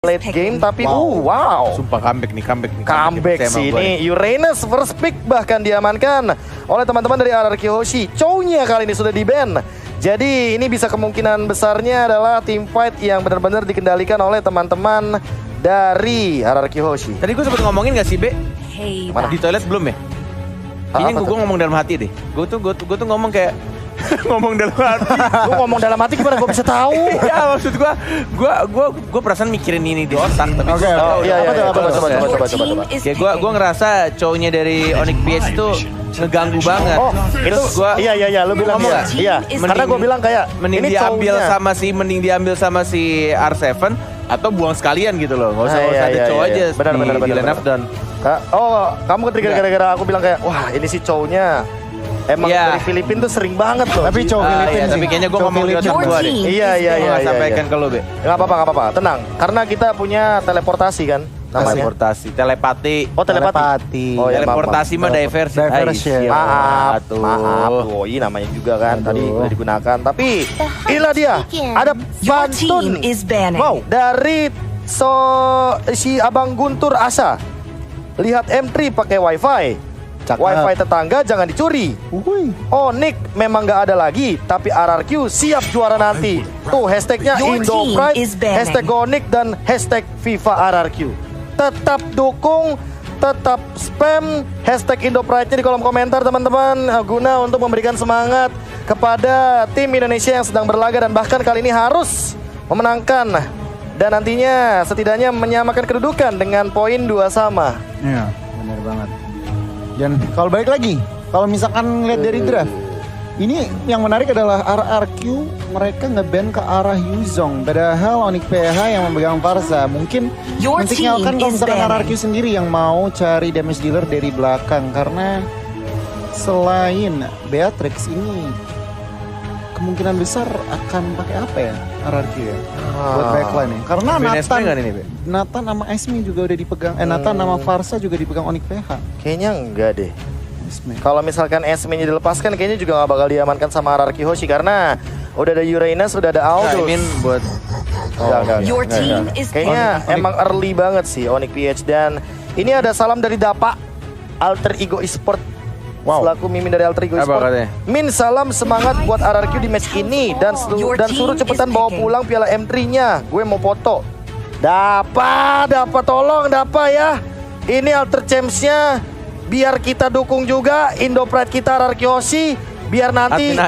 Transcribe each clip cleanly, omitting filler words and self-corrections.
late game tapi wow. Sumpah comeback nih. Comeback sih ini. Uranus first pick bahkan diamankan oleh teman-teman dari RRQ Hoshi. Chow-nya kali ini sudah di-ban. Jadi ini bisa kemungkinan besarnya adalah team fight yang benar-benar dikendalikan oleh teman-teman dari RRQ Hoshi. Tadi gue sempet ngomongin gak sih, Be? Mana? Di toilet belum ya? Kayaknya gue ngomong dalam hati deh. Gue tuh ngomong kayak ngomong dalam hati. Lu ngomong dalam hati gimana gue bisa tahu? Ya maksud gue perasaan mikirin ini di otak. Tapi Oke, coba. Kayak gue ngerasa cowoknya dari Onyx PH tuh ngeganggu banget. Oh, itu gua iya lu bilang ngomong iya. Karena gue bilang kayak mending diambil sama si R7 atau buang sekalian gitu loh. Gak usah ada cowok aja di line up down. Oh, kamu ketika gara-gara aku bilang kayak wah ini si cowoknya emang dari Filipina tuh sering banget loh. Tapi cowok Filipina sih. Tapi kayaknya gue ngomong di otak gue deh. Iya. Gue sampaikan ke lo, Be. Gak apa-apa, tenang. Karena kita punya teleportasi kan namanya. Teleportasi, telepati. Oh, telepati. Oh, ya, teleportasi mah diversion. Maaf. Doi namanya juga kan tadi udah digunakan. Tapi inilah dia. Ada pantun. Wow, dari si Abang Guntur Asa. Lihat M3 pakai wifi. Wifi tetangga jangan dicuri. Onyx memang gak ada lagi, tapi RRQ siap juara nanti. Tuh hashtagnya Indopride, hashtag Onyx dan hashtag FIFA RRQ. Tetap dukung, tetap spam hashtag Indopride-nya di kolom komentar teman-teman, guna untuk memberikan semangat kepada tim Indonesia yang sedang berlaga dan bahkan kali ini harus memenangkan dan nantinya setidaknya menyamakan kedudukan dengan poin 2 sama. Iya, benar banget. Dan kalau balik lagi, kalau misalkan lihat dari draft, ini yang menarik adalah RRQ mereka nge-ban ke arah Yuzong. Padahal Onyx PH yang memegang Farsa. Mungkin mensinyalkan kalau misalkan RRQ sendiri yang mau cari damage dealer dari belakang. Karena selain Beatrix ini kemungkinan besar akan pakai apa ya RRQ ya buat backline nih. Karena Nathan sama Esme juga udah dipegang. Nathan sama Farsa juga dipegang Onyx PH. Kayaknya enggak deh. Kalau misalkan Esme-nya dilepaskan kayaknya juga gak bakal diamankan sama RRQ Hoshi karena udah ada Uranus, udah ada Aldous. Buat enggak. Kayaknya emang early banget sih Onyx PH dan ini ada salam dari Dapa Alter Ego Esport. Selaku mimin dari Alter Ego Esport. Min salam semangat buat RRQ di match ini dan suruh cepetan bawa pulang piala M3-nya. Gue mau foto. Dapa tolong Dapa ya. Ini Alter Champs-nya biar kita dukung juga Indopride kita RRQ Hoshi biar nanti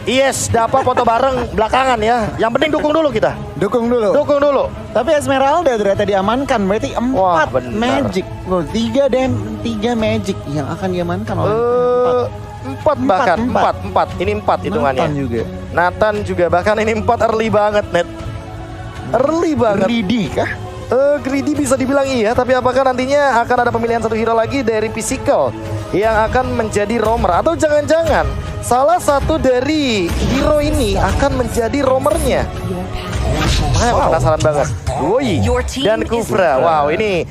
yes Dapa foto bareng belakangan ya. Yang penting dukung dulu kita. Dukung dulu. Tapi Esmeralda ternyata diamankan, berarti 4 Magic. Loh, 3 Magic yang akan diamankan oleh 4. Ini 4 hitungannya. Nathan juga bahkan ini 4 early banget, Net. Early banget. Greedy kah? Greedy bisa dibilang iya, tapi apakah nantinya akan ada pemilihan satu hero lagi dari physical yang akan menjadi roamer atau jangan-jangan salah satu dari hero ini akan menjadi roamernya? Makanya aku penasaran banget. Woi dan Kufra. Wow, ini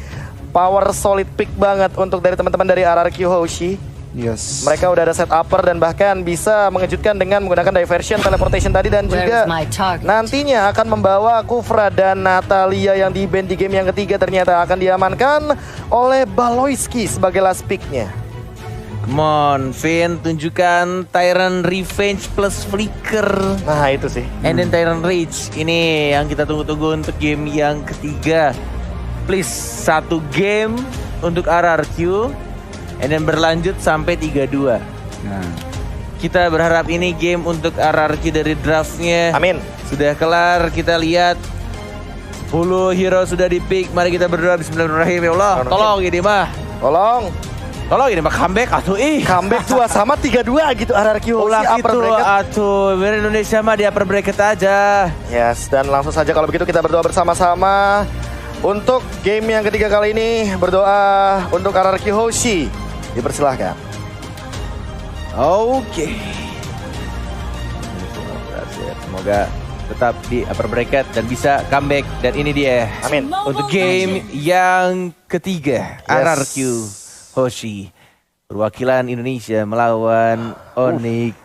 power solid pick banget untuk dari teman-teman dari RRQ Hoshi. Yes. Mereka udah ada set upper dan bahkan bisa mengejutkan dengan menggunakan diversion, teleportation tadi dan juga nantinya akan membawa Kufra dan Natalia yang di-ban di game yang ketiga ternyata akan diamankan oleh Baloyski sebagai last pick-nya. Come on, Vin, tunjukkan Tyrant Revenge plus Flicker. Nah itu sih. And then Tyrant Rage. Ini yang kita tunggu-tunggu untuk game yang ketiga. Please, 1 game untuk RRQ. And then berlanjut sampai 3-2. Nah, kita berharap ini game untuk RRQ dari draftnya. Amin. Sudah kelar, kita lihat 10 hero sudah di-pick. Mari kita berdoa bismillahirrahmanirrahim. Ya Allah, tolong ini mah. Tolong ini mah comeback atuh Comeback 2 sama 3-2 gitu RRQ ulang itu atuh. Biar Indonesia mah di upper bracket aja. Yes, dan langsung saja kalau begitu kita berdoa bersama-sama. Untuk game yang ketiga kali ini berdoa untuk RRQ Hoshi. Dipersilahkan. Oke. Semoga tetap di upper bracket dan bisa comeback. Dan ini dia. Amin. Untuk game yang ketiga. RRQ Hoshi. Perwakilan Indonesia melawan Onyx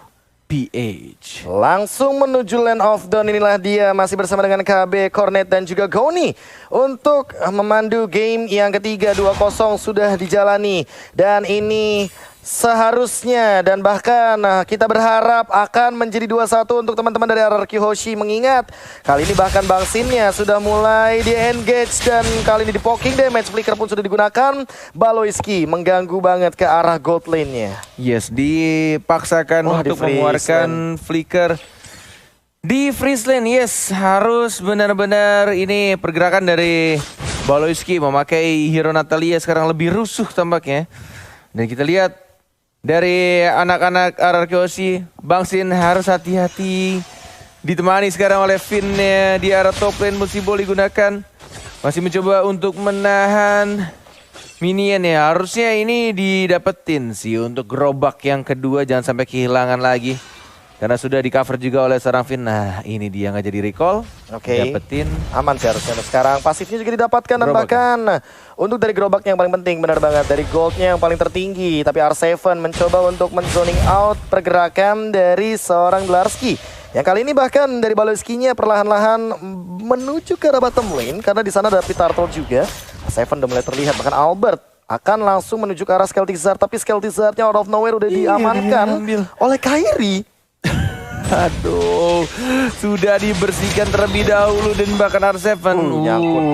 PH. Langsung menuju Land of Dawn, inilah dia masih bersama dengan KB, Cornet dan juga Goni untuk memandu game yang ketiga. 2-0 sudah dijalani dan ini seharusnya dan bahkan kita berharap akan menjadi 2-1 untuk teman-teman dari RRQ Hoshi, mengingat kali ini bahkan Bang Sinnya sudah mulai di-engage dan kali ini di poking damage, flicker pun sudah digunakan. Baloyski mengganggu banget ke arah gold lane-nya. Yes, dipaksakan untuk mengeluarkan flicker di freeze lane. Yes, harus benar-benar ini pergerakan dari Baloyski memakai hero Natalia sekarang lebih rusuh tampaknya. Dan kita lihat dari anak-anak RRQ Hoshi, Bang Sin harus hati-hati. Ditemani sekarang oleh Finn-nya di arah top lane, Musibol digunakan. Masih mencoba untuk menahan minion ya. Harusnya ini didapetin sih untuk gerobak yang kedua, jangan sampai kehilangan lagi. Karena sudah di cover juga oleh seorang Finn. Nah ini dia nggak jadi recall. Oke. Dapetin. Aman sih harusnya. Sekarang pasifnya juga didapatkan dan bahkan untuk dari gerobaknya yang paling penting, benar banget. Dari goldnya yang paling tertinggi. Tapi R7 mencoba untuk men-zoning out pergerakan dari seorang Glarski. Yang kali ini bahkan dari Baloyski-nya perlahan-lahan menuju ke arah bottom lane. Karena di sana ada Pit Turtle juga. R7 udah mulai terlihat. Bahkan Albert akan langsung menuju ke arah Skeltizard. Tapi Skeltizard-nya out of nowhere udah diamankan oleh Kairi. Aduh, sudah dibersihkan terlebih dahulu dan bahkan R7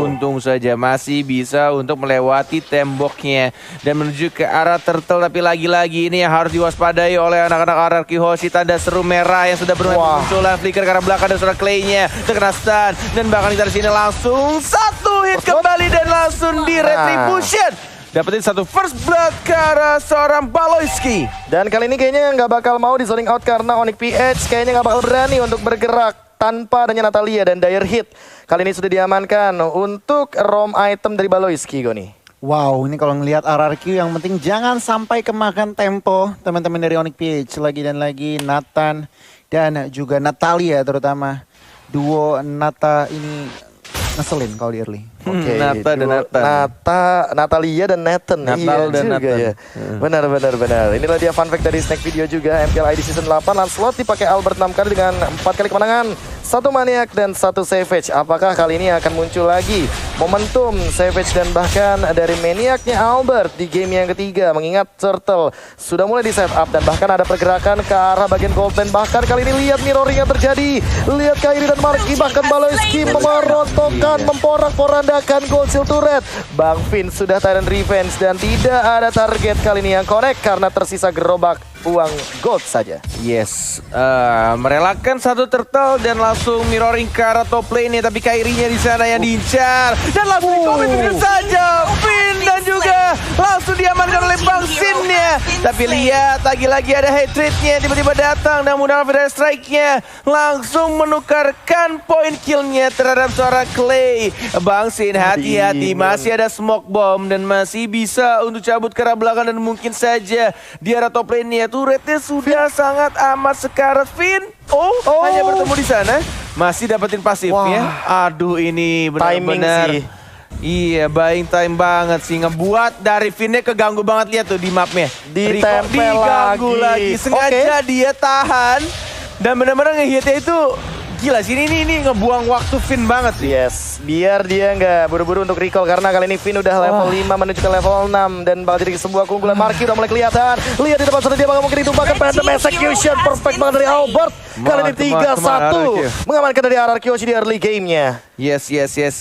untung saja masih bisa untuk melewati temboknya dan menuju ke arah turtle. Tapi lagi-lagi ini yang harus diwaspadai oleh anak-anak RRQ Hoshi, tanda seru merah yang sudah bermunculan. Flicker ke arah belakang dan seorang Clay-nya terkena stun dan bahkan dari sini langsung satu hit kembali dan langsung di retribution. Dapetin satu first blood ke arah seorang Baloyski. Dan kali ini kayaknya nggak bakal mau di zoning out karena Onyx PH kayaknya nggak bakal berani untuk bergerak tanpa adanya Natalia dan Dire Hit. Kali ini sudah diamankan untuk ROM item dari Baloyski, Goni. Wow, ini kalau ngelihat RRQ yang penting jangan sampai kemakan tempo teman-teman dari Onyx PH. Lagi dan lagi Nathan dan juga Natalia terutama. Duo Nata ini ngeselin kalau di early. Oke, Natalia dan Nathan. Natal dan juga Nathan. Ya. Benar. Inilah dia fun fact dari Snack Video juga. MPL ID Season 8 Lancelot dipakai Albert 6 kali dengan 4 kali kemenangan, 1 Maniac dan 1 Savage. Apakah kali ini akan muncul lagi momentum Savage dan bahkan dari Maniacnya Albert di game yang ketiga? Mengingat Turtle sudah mulai di setup dan bahkan ada pergerakan ke arah bagian gold lane. Bahkan kali ini lihat mirroring yang terjadi. Lihat Kairi dan Marky, bahkan Baloyski memerontokkan, memporak-porandakan gold seal turret. Bang Finn sudah Tyrant Revenge dan tidak ada target kali ini yang connect karena tersisa gerobak uang gold saja. Yes, merelakan satu turtle dan langsung mirroring ke arah top lane-nya, tapi Kairi-nya di sana yang diincar dan langsung di-comment begitu saja. Finn dan juga langsung diamankan oleh Bang Sin-nya. Tapi lihat lagi-lagi ada hatred-nya tiba-tiba datang dan menggunakan Federal Strike-nya langsung menukarkan point kill-nya terhadap seorang Clay. Bang Sin hati-hati, masih ada smoke bomb dan masih bisa untuk cabut ke arah belakang dan mungkin saja di arah top lane-nya. Turretnya sudah sangat amat sekarat. Finn hanya bertemu di sana, masih dapetin pasifnya. Aduh, ini benar-benar iya, buying time banget sih. Ngebuat dari Finn-nya keganggu banget. Lihat tuh di mapnya, diganggu lagi. Sengaja dia tahan dan benar-benar ngehitnya itu gila sih. Ini ngebuang waktu Finn banget sih. Yes, biar dia nggak buru-buru untuk recall karena kali ini Finn udah level 5 menuju ke level 6 dan bakal jadi sebuah keunggulan. Marky udah mulai kelihatan. Lihat di depan sana dia bakal mungkin ditumbangkan Phantom Execution. Perfect banget dari Albert. Kali ini 3-1 mengamankan dari RRQ Hoshi di early game-nya. Yes.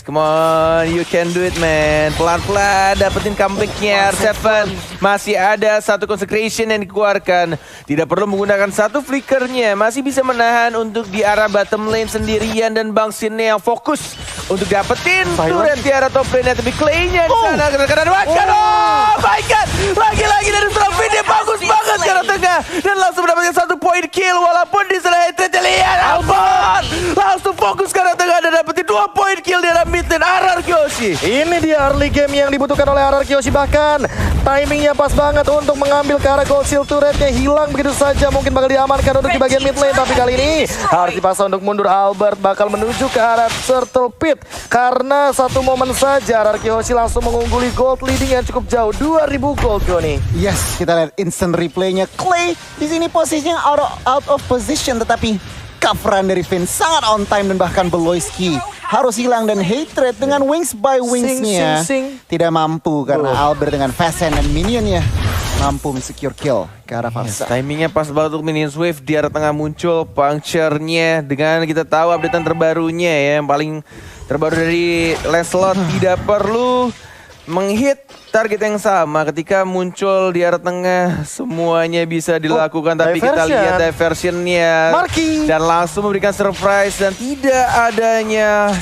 Come on, you can do it, man. Pelan-pelan dapetin comeback-nya. R7 masih ada satu consecration yang dikeluarkan. Tidak perlu menggunakan satu flickernya. Masih bisa menahan untuk di arah bottom lane sendirian dan Bang Sin-nya yang fokus untuk dapetin turret di arah top lane. Tapi Clay-nya di sana kadang-kadang makan. Oh my god, lagi-lagi dari seorang Finn, dia bagus banget ke arah tengah dan langsung mendapatkan satu point kill walaupun di sana hatred. Lihat Albert langsung fokus ke arah tengah dan dapetin 2 poin kill di arah mid dan RRQ Hoshi. Ini dia early game yang dibutuhkan oleh RRQ Hoshi, bahkan timingnya pas banget untuk mengambil ke arah gold shield turretnya, hilang begitu saja, mungkin bakal diamankan untuk di bagian mid lane, tapi kali ini harus dipaksa untuk mundur. Albert bakal menuju ke arah Turtle Pit karena satu momen saja RRQ Hoshi langsung mengungguli gold leading yang cukup jauh, 2000 gold Goni. Yes, kita lihat instant replaynya. Clay di sini posisinya out of position, tetapi coveran dari Finn sangat on time dan bahkan Beloyski harus hilang dan Hatred dengan wings by wingsnya tidak mampu karena Albert dengan fast hand dan minionnya mampu secure kill ke arah Faksa. Timingnya pas banget untuk minions wave di arah tengah muncul puncture-nya dengan kita tahu updatean terbarunya ya, yang paling terbaru dari Lancelot tidak perlu menghit target yang sama ketika muncul di arah tengah, semuanya bisa dilakukan, tapi kita lihat diversionnya dan langsung memberikan surprise dan tidak adanya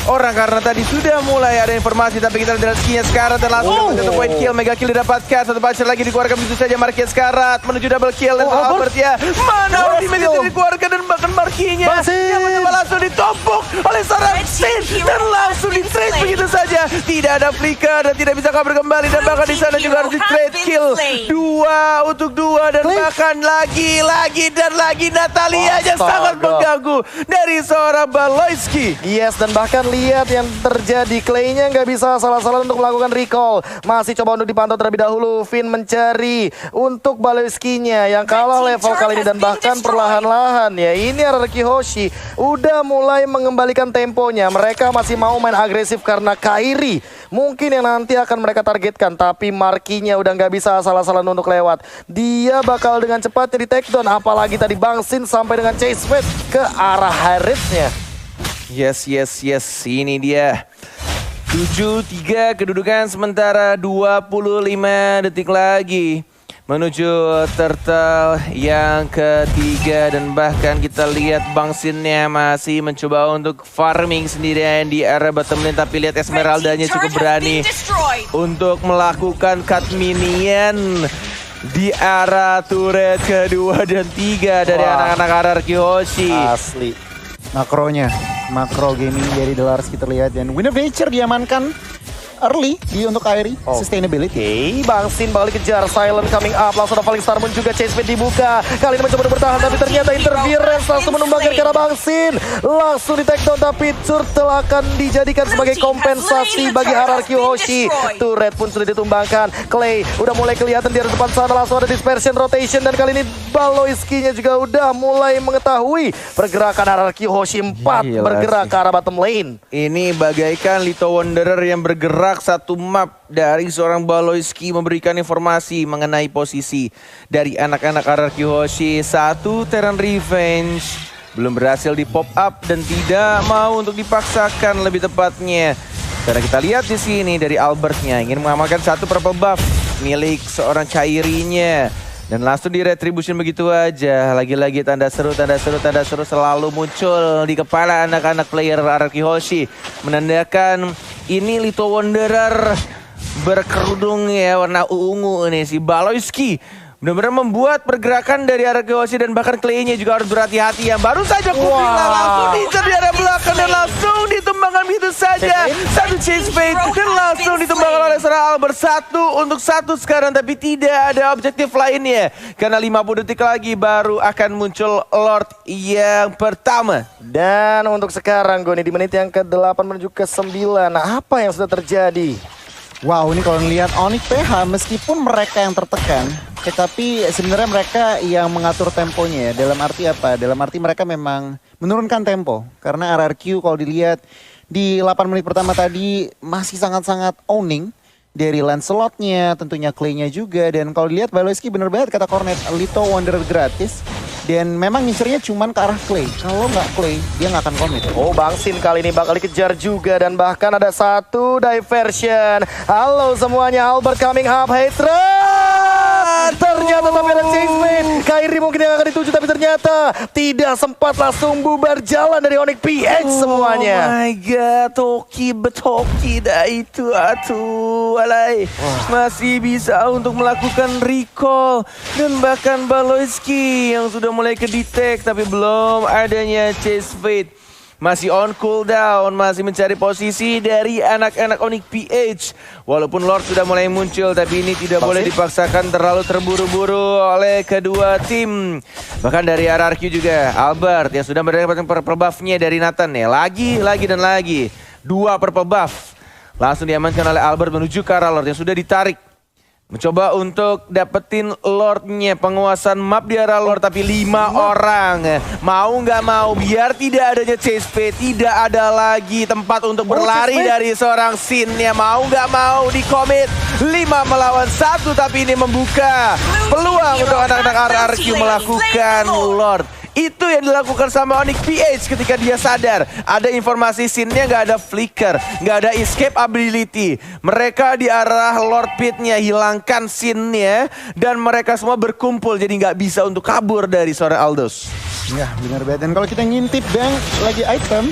orang karena tadi sudah mulai ada informasi, tapi kita lihat skill-nya Scarlet dan langsung satu point kill, mega kill didapatkan, satu puncher lagi dikeluarkan begitu saja. Marquis Scarlet menuju double kill dan Albert ya, mana ultimate itu dikeluarkan dan bahkan Marquis-nya yang mencoba langsung ditompok oleh seorang Sin dan langsung di-trade begitu saja. Tidak ada flicker dan tidak bisa cover kembali dan bahkan di sana juga harus di-trade kill 2 untuk 2 dan bahkan lagi dan lagi Natalia yang sangat mengganggu dari seorang Beloyski. Yes, dan bahkan lihat yang terjadi, Clay-nya nggak bisa salah-salah untuk melakukan recall. Masih coba untuk dipantau terlebih dahulu. Finn mencari untuk Beloyski-nya yang kalah level kali ini dan bahkan perlahan-lahan ya. Ini RRQ Hoshi udah mulai mengembalikan temponya. Mereka masih mau main agresif karena Kairi mungkin yang nanti akan mereka targetkan, tapi Marquis-nya udah nggak bisa salah-salah untuk lewat. Dia bakal dengan cepatnya di take down, apalagi tadi Bang Sin sampai dengan chase fade ke arah Harith-nya. Yes, ini dia 7-3 kedudukan, sementara 25 detik lagi menuju Turtle yang ketiga dan bahkan kita lihat Bang Sin-nya masih mencoba untuk farming sendirian di area bottom lane, tapi lihat Esmeralda-nya cukup berani untuk melakukan cut minion di arah turret kedua dan 3 dari anak-anak RRQ Hoshi. Asli. Makro gaming dari Delars kita lihat dan Wind of Nature diamankan early untuk Kairi, sustainability. Bang Sin bakal dikejar, silent coming up, langsung ada Falling Star Moon juga, chase speed dibuka. Kali ini mencoba bertahan, tapi ternyata Interference langsung menumbangkan ke arah Bang Sin. Langsung di take down, tapi Turtle akan dijadikan sebagai kompensasi bagi RRQ Hoshi. Turret pun sudah ditumbangkan. Clay udah mulai kelihatan di arah depan sana, langsung ada dispersion rotation dan kali ini Beloyski-nya juga udah mulai mengetahui pergerakan RRQ Hoshi 4 bergerak ke arah bottom lane. Ini bagaikan Little Wanderer yang bergerak satu map dari seorang Beloyski memberikan informasi mengenai posisi dari anak-anak RRQ Hoshi. Satu Terran Revenge belum berhasil di pop up dan tidak mau untuk dipaksakan lebih tepatnya. Karena kita lihat di sini dari Albertnya ingin mengamalkan satu purple buff milik seorang Kairi-nya. Dan langsung di retribution begitu aja. Lagi-lagi tanda seru selalu muncul di kepala anak-anak player RRQ Hoshi. Menandakan ini Little Wanderer berkerudung ya warna ungu nih, si Beloyski. Benar-benar membuat pergerakan dari RRQ Hoshi dan bahkan Clay-nya juga harus berhati-hati. Yang baru saja kupinglah langsung diincar di arah belakang dan langsung ditumbangkan begitu saja. Satu chase fade dan langsung ditumbangkan oleh seorang Albert. 1 untuk 1 sekarang, tapi tidak ada objektif lainnya. Karena 50 detik lagi baru akan muncul Lord yang pertama. Dan untuk sekarang Goni di menit yang ke-8 menuju ke-9, nah apa yang sudah terjadi? Wow, ini kalau ngelihat Onyx PH meskipun mereka yang tertekan, tetapi sebenarnya mereka yang mengatur temponya ya. Dalam arti apa? Dalam arti mereka memang menurunkan tempo. Karena RRQ kalau dilihat di 8 menit pertama tadi masih sangat-sangat owning dari Lancelot-nya, tentunya Clay-nya juga. Dan kalau dilihat Beloyski bener banget kata Cornet, Little Wanderer gratis. Dan memang ngincernya cuman ke arah Clay. Kalau nggak Clay, dia nggak akan komit. Oh, Bang Sin kali ini bakal dikejar juga. Dan bahkan ada satu diversion. Halo semuanya, Albert coming up, Hatred! Ternyata tapi ada chase fade. Kairi mungkin yang akan dituju, tapi ternyata tidak sempat, langsung bubar jalan dari Onyx PH semuanya. Oh my god, Toki dah itu atuh. Alay. Masih bisa untuk melakukan recall. Dan bahkan Beloyski yang sudah mulai ke detect tapi belum adanya chase fade masih on cooldown, masih mencari posisi dari anak-anak Onyx PH. Walaupun Lord sudah mulai muncul, tapi ini tidak boleh dipaksakan terlalu terburu-buru oleh kedua tim. Bahkan dari RRQ juga, Albert yang sudah mendapatkan purple buff-nya dari Nathan ya. Lagi dan lagi. 2 purple buff. Langsung diamankan oleh Albert menuju ke arah Lord yang sudah ditarik. Mencoba untuk dapetin Lordnya, penguasaan map di arah Lord, tapi 5 orang. Mau nggak mau, biar tidak adanya chase fade, tidak ada lagi tempat untuk berlari dari seorang Sin ya. Mau nggak mau di commit 5 melawan 1, tapi ini membuka peluang untuk anak-anak RRQ melakukan Lord. Itu yang dilakukan sama Onyx PH ketika dia sadar ada informasi Sin-nya, nggak ada flicker, nggak ada escape ability. Mereka di arah Lord Pit-nya, hilangkan Sin-nya, dan mereka semua berkumpul jadi nggak bisa untuk kabur dari seorang Aldous. Ya benar banget. Dan kalau kita ngintip Bang lagi item,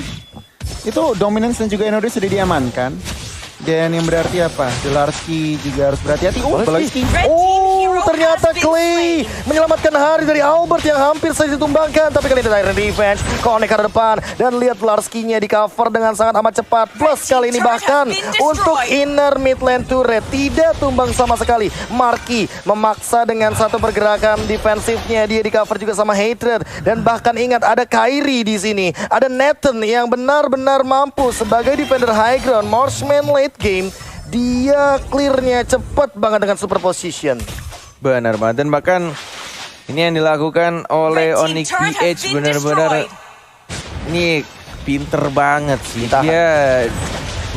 itu Dominance dan juga Enodus sudah diamankan. Dan yang berarti apa? Delarski juga harus berhati-hati. Delarski. Ternyata Clay menyelamatkan hari dari Albert yang hampir saja ditumbangkan. Tapi kali ini Iron Revenge connect ke depan. Dan lihat Delarski-nya di cover dengan sangat amat cepat. Plus kali ini bahkan untuk inner mid lane turret tidak tumbang sama sekali. Marky memaksa dengan satu pergerakan defensifnya. Dia di cover juga sama Hatred. Dan bahkan ingat ada Kairi di sini. Ada Nathan yang benar-benar mampu sebagai defender high ground. Marksman late game. Dia clearnya cepat banget dengan super position. Benar banget, dan bahkan ini yang dilakukan oleh Onyx PH benar-benar ini pinter banget sih. Dia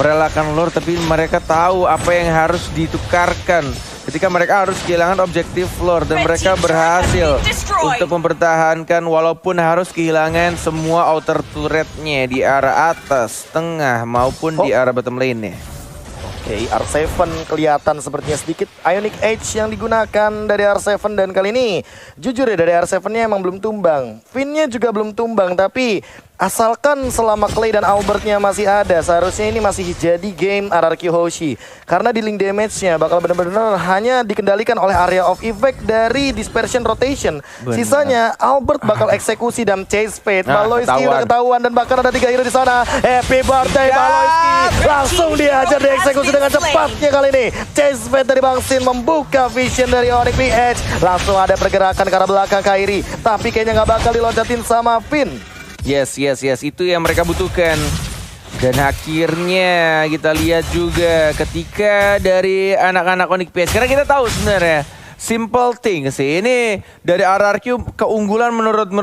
merelakan Lord, tapi mereka tahu apa yang harus ditukarkan ketika mereka harus kehilangan objektif Lord, dan mereka berhasil untuk mempertahankan walaupun harus kehilangan semua outer turretnya di arah atas, tengah maupun di arah bottom lane-nya. Oke, R7 kelihatan sepertinya sedikit Ionic Edge yang digunakan dari R7, dan kali ini jujur ya dari R7-nya emang belum tumbang. Finn-nya juga belum tumbang, tapi asalkan selama Clay dan Albert-nya masih ada, seharusnya ini masih jadi game RRQ Hoshi. Karena di link damage-nya bakal benar-benar hanya dikendalikan oleh area of effect dari dispersion rotation. Sisanya Albert bakal eksekusi dan chase fade. Baloyski udah ketahuan, dan bahkan ada 3 hero di sana. Happy birthday Baloyski. Langsung dihajar, dieksekusi dengan cepatnya kali ini. Chase fade dari Bang Sin membuka vision dari Onyx PH. Langsung ada pergerakan ke arah belakang Kairi, tapi kayaknya nggak bakal diloncatin sama Finn. Yes, itu yang mereka butuhkan. Dan akhirnya kita lihat juga ketika dari anak-anak Onyx PH, karena kita tahu sebenarnya simple thing sih, ini dari RRQ keunggulan menurut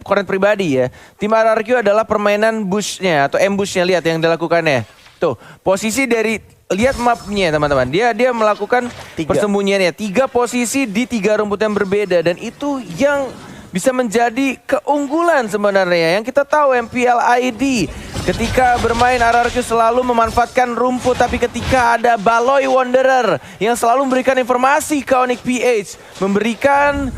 Kurent pribadi ya. Tim RRQ adalah permainan bush-nya atau ambush-nya, lihat yang dilakukannya. Tuh, posisi dari, lihat mapnya teman-teman. Dia melakukan persembunyiannya 3 posisi di 3 rumput yang berbeda, dan itu yang bisa menjadi keunggulan sebenarnya. Yang kita tahu MPL ID ketika bermain RRQ selalu memanfaatkan rumput, tapi ketika ada Baloy Wanderer yang selalu memberikan informasi ke Onyx PH, memberikan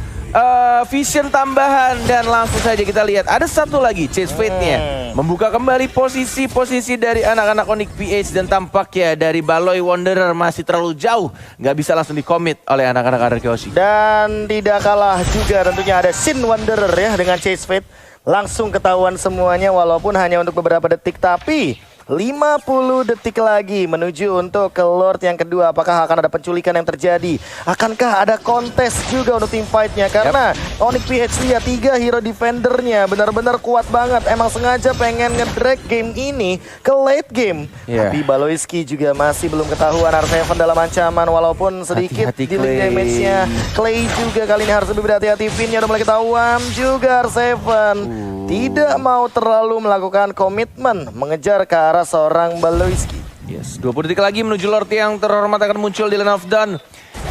vision tambahan, dan langsung saja kita lihat ada satu lagi chase fade-nya membuka kembali posisi-posisi dari anak-anak Onyx PH, dan tampaknya dari Baloy Wanderer masih terlalu jauh, nggak bisa langsung di-commit oleh anak-anak RRQ Hoshi. Dan tidak kalah juga tentunya ada Sin Wanderer ya dengan chase fade. Langsung ketahuan semuanya walaupun hanya untuk beberapa detik, tapi 50 detik lagi menuju untuk ke Lord yang kedua. Apakah akan ada penculikan yang terjadi? Akankah ada kontes juga untuk team fight-nya? Karena Onyx PH lihat 3 hero defendernya benar-benar kuat banget. Emang sengaja pengen ngedrag game ini ke late game. Tapi Baloyski juga masih belum ketahuan. R7 dalam ancaman walaupun sedikit di link damage-nya. Clay juga kali ini harus lebih berhati-hati. Finn-nya udah mulai ketahuan juga. R7 tidak mau terlalu melakukan komitmen mengejar ke arah seorang Baloyski. Yes, 20 detik lagi menuju Lord yang terhormat akan muncul di Lane of Dawn.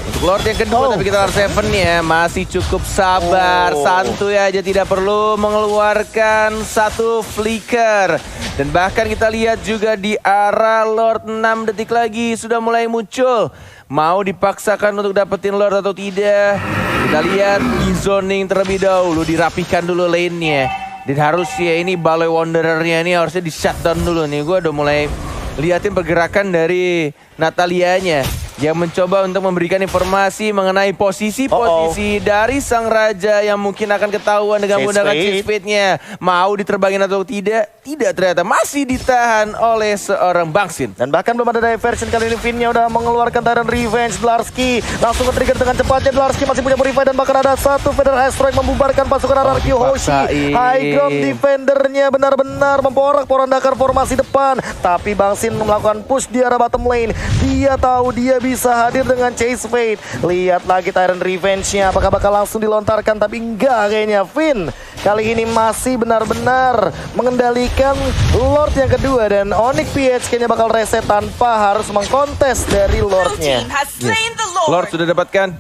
Untuk Lord yang kedua, tapi kita R7 ya masih cukup sabar, santuy aja, tidak perlu mengeluarkan satu flicker. Dan bahkan kita lihat juga di arah Lord 6 detik lagi sudah mulai muncul. Mau dipaksakan untuk dapetin Lord atau tidak? Kita lihat di zoning terlebih dahulu, dirapihkan dulu lane-nya. Dan harus ya ini Baloy Wanderer-nya ini harusnya di shutdown dulu nih. Gue udah mulai liatin pergerakan dari Natalianya. yang mencoba untuk memberikan informasi mengenai posisi-posisi dari sang raja yang mungkin akan ketahuan dengan menggunakan chase fade-nya. Mau diterbangin atau tidak? Tidak, ternyata masih ditahan oleh seorang Bangsin. Dan bahkan belum ada diversion kali ini. Finnya udah mengeluarkan Tyrant Revenge. Dlarsky langsung ke-trigger dengan cepatnya. Dlarsky masih punya Purify dan bahkan ada satu Feather Asteroid membubarkan pasukan RRQ Hoshi. High ground defendernya benar-benar memporak-porandakan formasi depan. Tapi Bangsin melakukan push di arah bottom lane. Dia tahu dia bisa hadir dengan Chase Fade. Lihat lagi Tyrant Revenge-nya. Apakah bakal langsung dilontarkan? Tapi enggak kayaknya. Finn kali ini masih benar-benar mengendalikan Lord yang kedua. Dan Onyx PH kayaknya bakal reset tanpa harus mengkontes dari Lord-nya. Lord sudah dapatkan.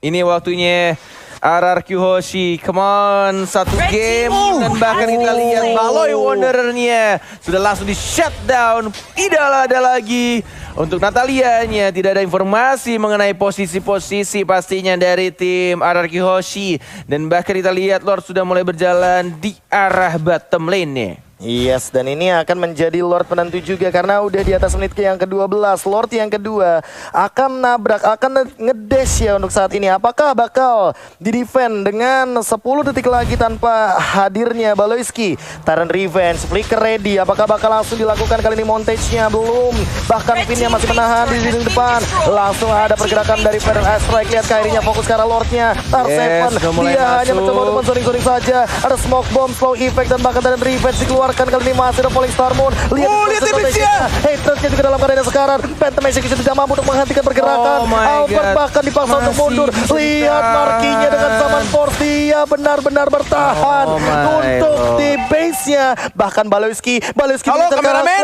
Ini waktunya RRQ Hoshi, come on, satu game. Dan bahkan kita lihat Baloi Wanderer-nya sudah langsung di shutdown. Tidak ada lagi untuk Natalianya. Tidak ada informasi mengenai posisi-posisi pastinya dari tim RRQ Hoshi. Dan bahkan kita lihat Lord sudah mulai berjalan di arah bottom lane-nya. Yes, dan ini akan menjadi Lord penentu juga karena udah di atas menit ke yang ke-12. Lord yang kedua akan nabrak, akan ngedash ya untuk saat ini. Apakah bakal di-defend dengan 10 detik lagi tanpa hadirnya Baloyski? Tyrant Revenge, Flicker ready. Apakah bakal langsung dilakukan kali ini montage-nya? Belum. Bahkan Finnya masih menahan di dinding depan. Langsung ada pergerakan dari Feather Asteroid. Lihat Kairinya fokus ke arah Lord-nya. R7, dia hanya mencoba untuk men-zoning-zoning saja. Ada smoke bomb, slow effect, dan bahkan Tyrant Revenge dikeluarkan kali ini masih ada Falling Star Moon. Lihat Image-nya. Haters-nya juga dalam keadaan sekarang. Phantom Execution tidak mampu untuk menghentikan pergerakan. Albert bahkan dipaksa untuk mundur. Lihat Markinya dengan Summon Force. Dia benar-benar bertahan untuk di base-nya. Bahkan Baloyski Halo kameramen.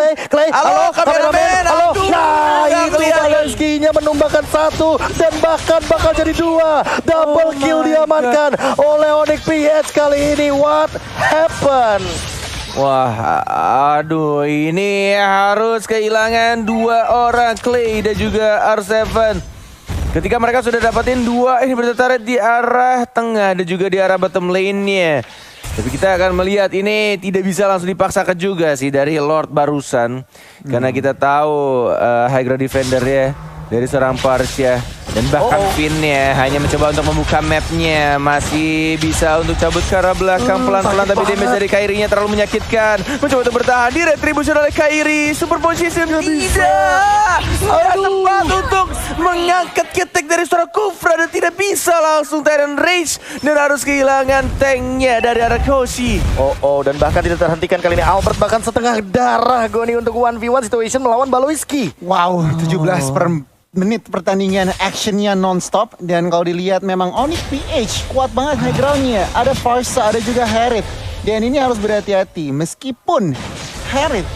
Halo kameramen. Halo. Nah, itu kelihatan. Baloyski-nya menumbangkan satu dan bahkan bakal jadi 2. Double kill diamankan oleh Onyx PH kali ini. What happened? Wah, aduh, ini harus kehilangan 2 orang, Clay dan juga R7. Ketika mereka sudah dapatin 2, ini bertarik di arah tengah dan juga di arah bottom lane-nya. Tapi kita akan melihat ini tidak bisa langsung dipaksakan juga sih dari Lord barusan. Karena kita tahu high ground defender ya dari seorang Parsia. Dan bahkan Finn-nya hanya mencoba untuk membuka map-nya. Masih bisa untuk cabut ke arah belakang pelan-pelan. Tapi damage dari Kairi-nya terlalu menyakitkan. Mencoba untuk bertahan di retribution oleh Kairi. Super position tidak. Tidak tepat untuk mengangkat ketek dari seorang Kufra. Dan tidak bisa langsung Tyrant Rage. Dan harus kehilangan tanknya dari arah Hoshi. Dan bahkan tidak terhentikan kali ini. Albert bahkan setengah darah Goni untuk 1v1 situation melawan Baloyski. Wow, 17 per menit pertandingan, actionnya non-stop. Dan kalau dilihat memang Onyx PH kuat banget high groundnya. Ada Farsa, ada juga Harith. Dan ini harus berhati-hati. Meskipun Harith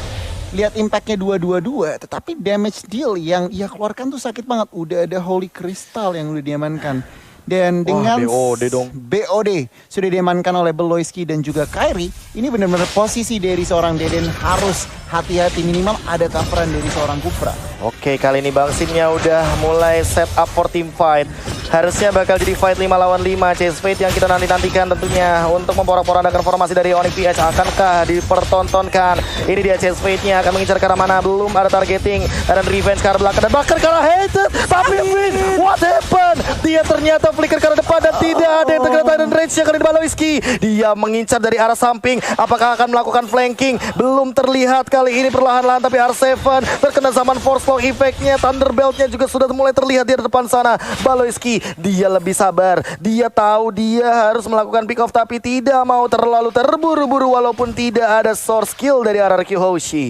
lihat impactnya 222, tetapi damage deal yang ia keluarkan tuh sakit banget. Udah ada Holy Crystal yang udah diamankan. Dan dengan BOD dong. BOD sudah diamankan oleh Baloyski dan juga Kairi. Ini benar-benar posisi dari seorang Deden harus hati-hati, minimal ada coveran dari seorang Kufra. Oke, kali ini Bangsinnya udah mulai set up for team fight. Harusnya bakal jadi fight 5 lawan 5. Chase Fade yang kita nanti-nantikan tentunya untuk memporak-porandakan formasi dari Onyx PH. Akankah dipertontonkan? Ini dia Chase Fade-nya akan mengincar ke arah mana? Belum ada targeting. Dan Revenge ke arah belakang dan bahkan ke arah Hated. Tapi Finn, what happened? Dia ternyata flicker ke arah depan dan tidak ada yang terkena Tyrant Rage yang kali ini Baloyski. Dia mengincar dari arah samping. Apakah akan melakukan flanking? Belum terlihat kali ini perlahan-lahan, tapi R7 terkena zaman force flow effect-nya. Thunderbelt-nya juga sudah mulai terlihat di depan sana. Baloyski, dia lebih sabar. Dia tahu dia harus melakukan pick off tapi tidak mau terlalu terburu-buru walaupun tidak ada source kill dari RRQ Hoshi.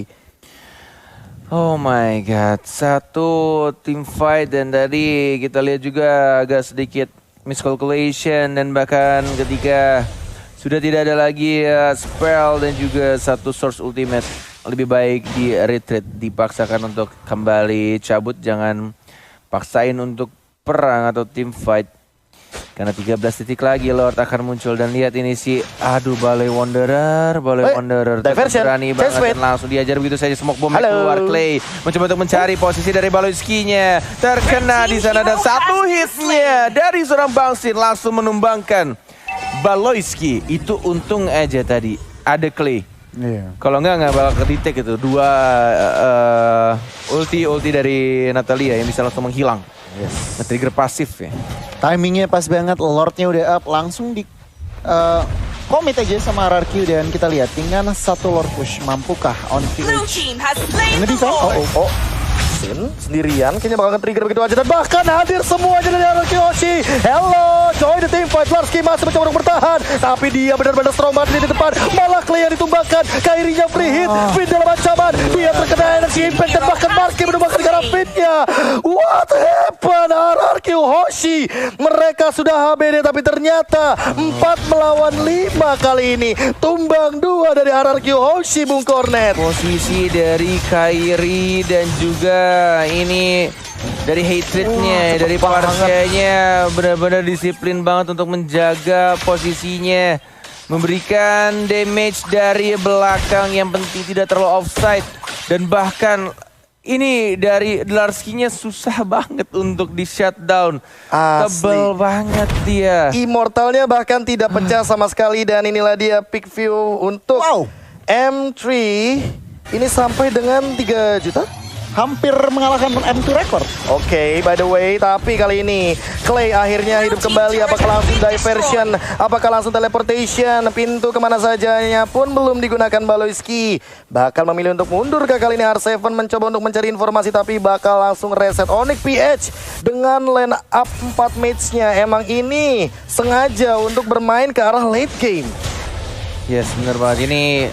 Oh my god, satu team fight dan tadi kita lihat juga agak sedikit miscalculation dan bahkan ketika sudah tidak ada lagi spell dan juga satu source ultimate, lebih baik di retreat, dipaksakan untuk kembali cabut, jangan paksain untuk perang atau team fight. Karena 13 titik lagi Lord akan muncul dan lihat ini si Baloi Wanderer berani banget dan langsung diajar begitu saja smoke bomb keluar. Clay mencoba untuk mencari posisi dari Baloyski-nya, terkena di sana dan satu hitnya dari seorang Bangsin langsung menumbangkan Baloyski. Itu untung aja tadi ada Clay. Kalau nggak bakal kedetek itu dua ulti dari Natalia yang bisa langsung menghilang. Nge-trigger pasif ya. Timingnya pas banget, Lordnya udah up, langsung di commit aja sama RRQ dan kita lihat dengan satu Lord push, mampukah Onyx PH nge-defend? Sin sendirian kayaknya bakal nge-trigger begitu aja dan bahkan hadir semuanya dari RRQ Hoshi. Hello, join the team fight. Larski masih mencoba untuk bertahan, tapi dia benar-benar strong banget di depan. Malah Clay yang ditumbangkan, Kairinya free hit, Fit dalam ancaman, dia terkena energy impact dan bahkan Marski menumbangkan negara Fitnya. What happened RRQ Hoshi? Mereka sudah HBD tapi ternyata 4 melawan 5 kali ini. Tumbang 2 dari RRQ Hoshi, Bung Cornet. Posisi dari Kairi dan juga ini dari hatrednya, dari Parsianya benar-benar disiplin banget untuk menjaga posisinya, memberikan damage dari belakang yang penting tidak terlalu offside, dan bahkan ini dari Larski-nya susah banget untuk di shutdown. Tebel banget dia. Immortalnya bahkan tidak pecah sama sekali dan inilah dia pick view untuk M3 ini sampai dengan 3 juta. Hampir mengalahkan M2 record. Oke, by the way, tapi kali ini Clay akhirnya hidup kembali. Apakah langsung diversion? Apakah langsung teleportation? Pintu kemana sajanya pun belum digunakan Baloyski. Bakal memilih untuk mundur ke kali ini. R7 mencoba untuk mencari informasi tapi bakal langsung reset Onyx PH dengan line up 4 match-nya. Emang ini sengaja untuk bermain ke arah late game. Yes, benar banget ini.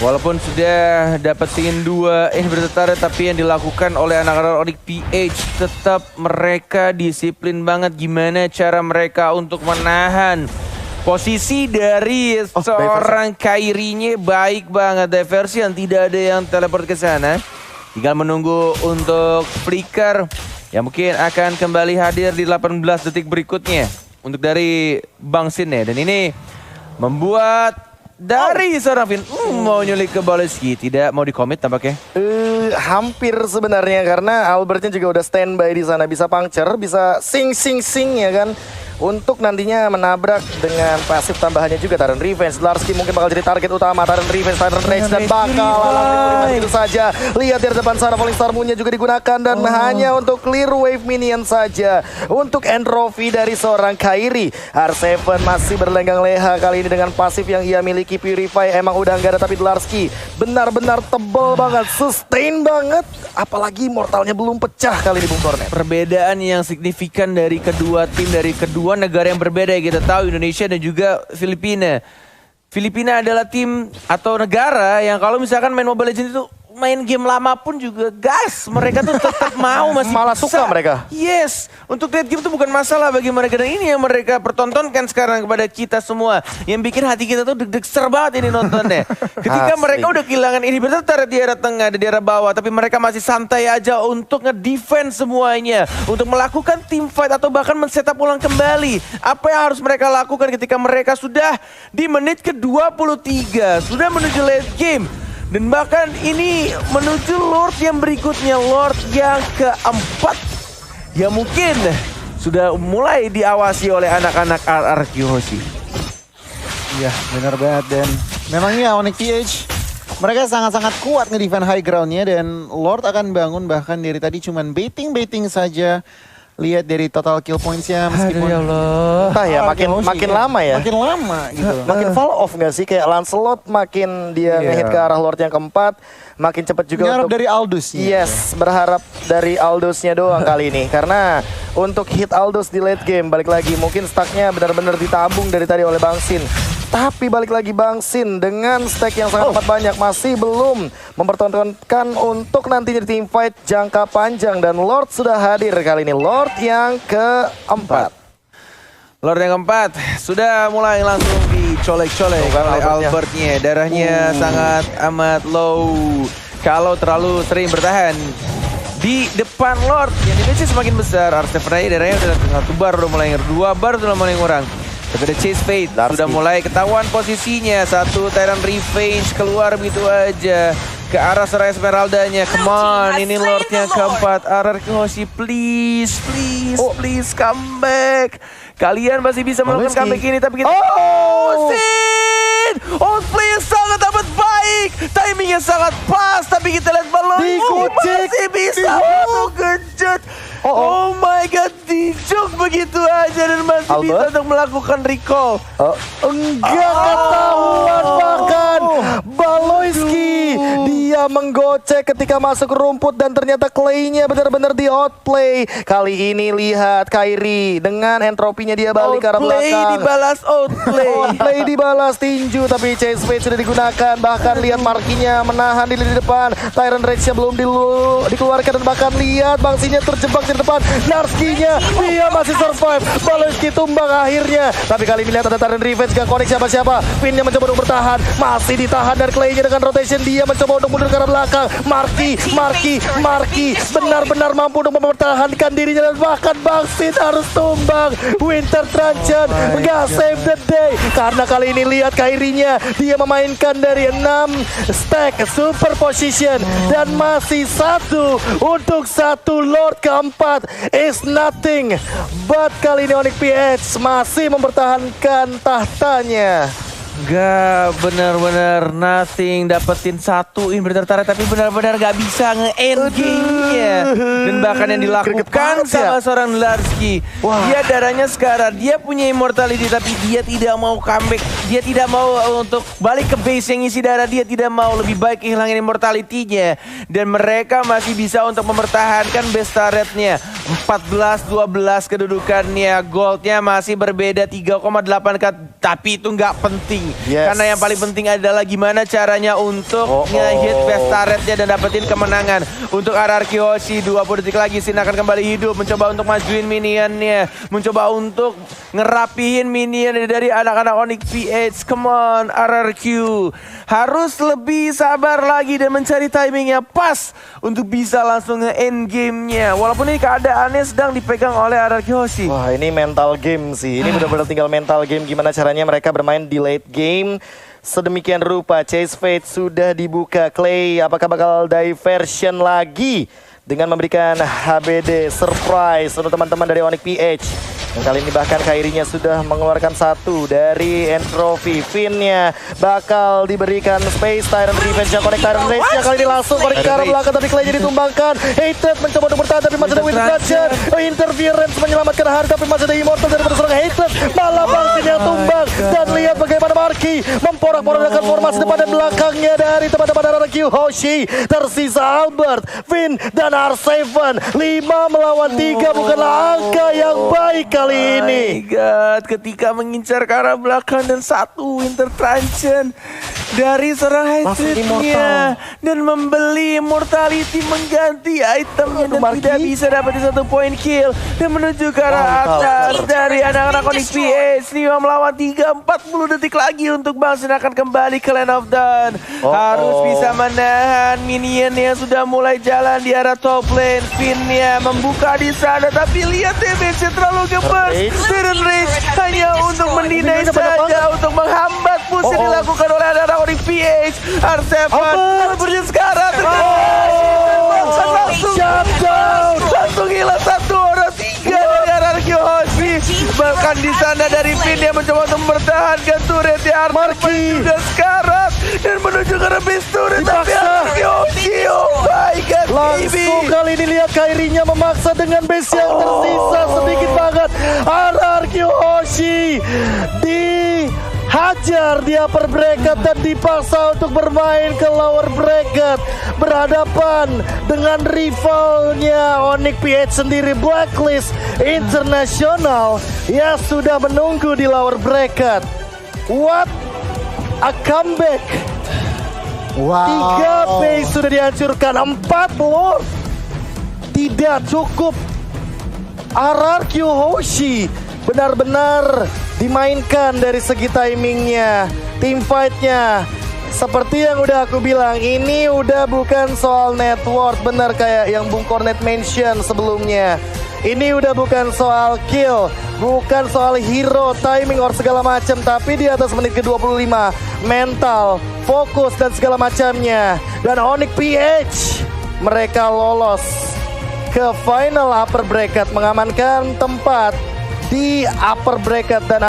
Walaupun sudah dapetin 2 bertetara, tapi yang dilakukan oleh anak-anak Onyx PH tetap mereka disiplin banget gimana cara mereka untuk menahan posisi dari seorang Kairinya. Baik banget diversion, tidak ada yang teleport ke sana. Tinggal menunggu untuk flicker yang mungkin akan kembali hadir di 18 detik berikutnya untuk dari Bang Sin ya. Dan ini membuat dari seorang Vin mau nyulik ke Baloyski, tidak mau di-commit tampaknya. Hampir sebenarnya karena Albertnya juga udah standby di sana, bisa puncture, bisa sing ya kan. Untuk nantinya menabrak dengan pasif tambahannya juga Tyrant Revenge. Larski mungkin bakal jadi target utama Tyrant Revenge, Tyrant Rage dan bakal begitu saja. Lihat di depan sana Falling Star Moon-nya juga digunakan dan hanya untuk clear wave minion saja. Untuk entropy dari seorang Kairi. R7 masih berlenggang leha kali ini dengan pasif yang ia miliki. Purify emang udah nggak ada tapi Larski benar-benar tebel banget, sustain banget. Apalagi mortalnya belum pecah kali ini Bung Cornet. Perbedaan yang signifikan dari kedua tim, dari kedua negara yang berbeda ya, kita tahu Indonesia dan juga Filipina. Filipina adalah tim atau negara yang kalau misalkan main Mobile Legends itu main game lama pun juga gas, mereka tuh tetap mau masih malah bisa. Suka mereka. Yes, untuk late game itu bukan masalah bagi mereka dan ini yang mereka pertontonkan sekarang kepada kita semua. Yang bikin hati kita tuh deg-deg banget ini nontonnya. Ketika mereka udah kehilangan ini bertetara di area tengah, di area bawah, tapi mereka masih santai aja untuk nge-defense semuanya, untuk melakukan team fight atau bahkan men-setup ulang kembali. Apa yang harus mereka lakukan ketika mereka sudah di menit ke-23, sudah menuju late game. Dan bahkan ini menuju Lord yang berikutnya, Lord yang keempat. Ya mungkin sudah mulai diawasi oleh anak-anak RRQ Hoshi. Iya benar banget dan memangnya Onyx PH mereka sangat-sangat kuat nge-defend high groundnya dan Lord akan bangun bahkan dari tadi cuman baiting saja. Lihat dari total kill points-nya meskipun ya Allah. Entah ya makin lama ya. Makin lama gitu. Makin fall off gak sih? Kayak Lancelot makin dia ngehit ke arah Lord yang keempat, makin cepat juga berharap untuk dari Aldous. Yes, berharap dari Aldous-nya doang kali ini. Karena untuk hit Aldous di late game balik lagi mungkin stacknya benar-benar ditabung dari tadi oleh Bang Sin. Tapi balik lagi Bang Sin dengan stack yang sangat banyak masih belum mempertontonkan untuk nantinya di team fight jangka panjang dan Lord sudah hadir kali ini, Lord yang keempat. Lord yang keempat sudah mulai langsung dicolek-colek oleh Albertnya. Darahnya sangat amat low. Kalau terlalu sering bertahan di depan Lord yang dimiliki semakin besar. R7 darahnya udah 1 bar udah mulai 2 bar sudah mulai ngurang. Tapi ada Chase Fate sudah mulai ketahuan posisinya. 1 Tyrant Revenge keluar begitu aja ke arah Serai Esmeralda-nya. Come on, ini Lord yang keempat. RRQ Hoshi, please come back. Kalian masih bisa melakukan comeback ini tapi kita Sin! Outplay yang sangat amat baik. Timingnya sangat pas tapi kita lihat balon masih bisa. Gerjet. Oh my begitu aja dan masih Albert? bisa untuk melakukan recall. Enggak ketahuan bahkan Baloyski dia menggocek ketika masuk ke rumput dan ternyata Clay-nya benar-benar di outplay. Kali ini lihat Kairi dengan entropinya dia balik ke arah Outplay belakang. dibalas outplay. Outplay dibalas tinju tapi Chase Fade sudah digunakan. Bahkan lihat Markinya menahan di lini depan. Tyrant Rage-nya belum dikeluarkan dan bahkan lihat Bangsinya terjebak di depan. Narskinya dia masih survive. Baloyski tumbang akhirnya. Tapi kali ini lihat ada Tyrant Revenge gak connect siapa-siapa. Pinnya mencoba untuk bertahan. Masih ditahan dan Clay-nya dengan rotation dia mencoba untuk mundur ke arah belakang. Marki benar-benar mampu untuk mempertahankan dirinya dan bahkan Bangsit harus tumbang. Winter Truncheon gak save the day karena kali ini lihat Kairinya dia memainkan dari 6 stack super position dan masih satu untuk satu Lord keempat is nothing but kali ini Onyx PH masih mempertahankan tahtanya. Gak benar-benar nothing, dapetin satu inverter turret tapi benar-benar gak bisa nge-end game-nya. Dan bahkan yang dilakukan sama seorang Larski, dia darahnya sekarang, dia punya immortality tapi dia tidak mau comeback, dia tidak mau untuk balik ke base yang isi darah, dia tidak mau, lebih baik kehilangan immortality-nya. Dan mereka masih bisa untuk mempertahankan base turret-nya. 14-12 kedudukannya, goldnya masih berbeda 3,8k, tapi itu nggak penting. Karena yang paling penting adalah gimana caranya untuk nge-hit base turretnya dan dapetin kemenangan. Untuk RRQ Hoshi 20 detik lagi Sin akan kembali hidup, mencoba untuk majuin minionnya, mencoba untuk ngerapihin minion dari anak-anak Onyx PH. Come on RRQ, harus lebih sabar lagi dan mencari timing yang pas untuk bisa langsung nge-end game-nya. Walaupun ini keadaannya sedang dipegang oleh RRQ Hoshi. Wah, ini mental game sih. Ini benar-benar tinggal mental game. Gimana caranya mereka bermain di late game. Sedemikian rupa Chase Fade sudah dibuka. Clay apakah bakal diversion lagi dengan memberikan HBD surprise untuk teman-teman dari Onyx PH. Dan kali ini bahkan Kairinya sudah mengeluarkan satu dari entropy. Finn-nya bakal diberikan space. Tyrant Revenge yang connect. Tyrant Rage-nya kali ini langsung connect ke arah belakang. Tapi Clay-nya ditumbangkan. Hatred mencoba untuk bertahan tapi masih ada Winter Truncheon. Interference menyelamatkan hari tapi masih ada Immortal daripada seorang Hatred. Malah Bangsin yang tumbang. Dan lihat bagaimana Marki memporak-porandakan formasi depan dan belakangnya dari teman-teman RRQ Hoshi. Tersisa Albert, Finn, dan R7. 5 melawan 3 bukanlah angka yang baik kali ini. My God, ketika mengincar ke arah belakang dan satu Winter Truncheon dari seorang Hatred-nya dan membeli immortality mengganti itemnya dan tidak bisa dapat satu point kill dan menuju ke arah atas dari anak-anak Onyx PH. 5 melawan 3, 40 detik lagi untuk Bangsin akan kembali ke Land of Dawn. Harus bisa menahan minion yang sudah mulai jalan di arah top lane. Finn-nya membuka di sana tapi lihat damage-nya terlalu gemes. Tyrant Rage hanya untuk mendinai saja, untuk menghambat push yang dilakukan oleh anak-anak Onyx PH. R7 Albertnya sekarang langsung hilang satu orang, 3 dari RRQ Hoshi. Bahkan di sana dari Finn yang mencoba untuk mempertahankan turret ya Marki juga sekarang dan menuju ke base turret tapi RRQ Hoshi. Oh my God, langsung kali ini lihat Kairinya memaksa dengan base yang tersisa sedikit banget. RRQ Hoshi dihajar di upper bracket dan dipaksa untuk bermain ke lower bracket, berhadapan dengan rivalnya Onyx PH sendiri, Blacklist International yang sudah menunggu di lower bracket. What a comeback. 3 base sudah dihancurkan, 4 Lord tidak cukup. RRQ Hoshi benar-benar dimainkan dari segi timingnya, team fight-nya. Seperti yang udah aku bilang, ini udah bukan soal net worth, benar kayak yang Bung Kornet mention sebelumnya. Ini udah bukan soal kill, bukan soal hero, timing, or segala macam, tapi di atas menit ke-25, mental, fokus, dan segala macamnya. Dan Onyx PH, mereka lolos ke final upper bracket, mengamankan tempat di upper bracket dan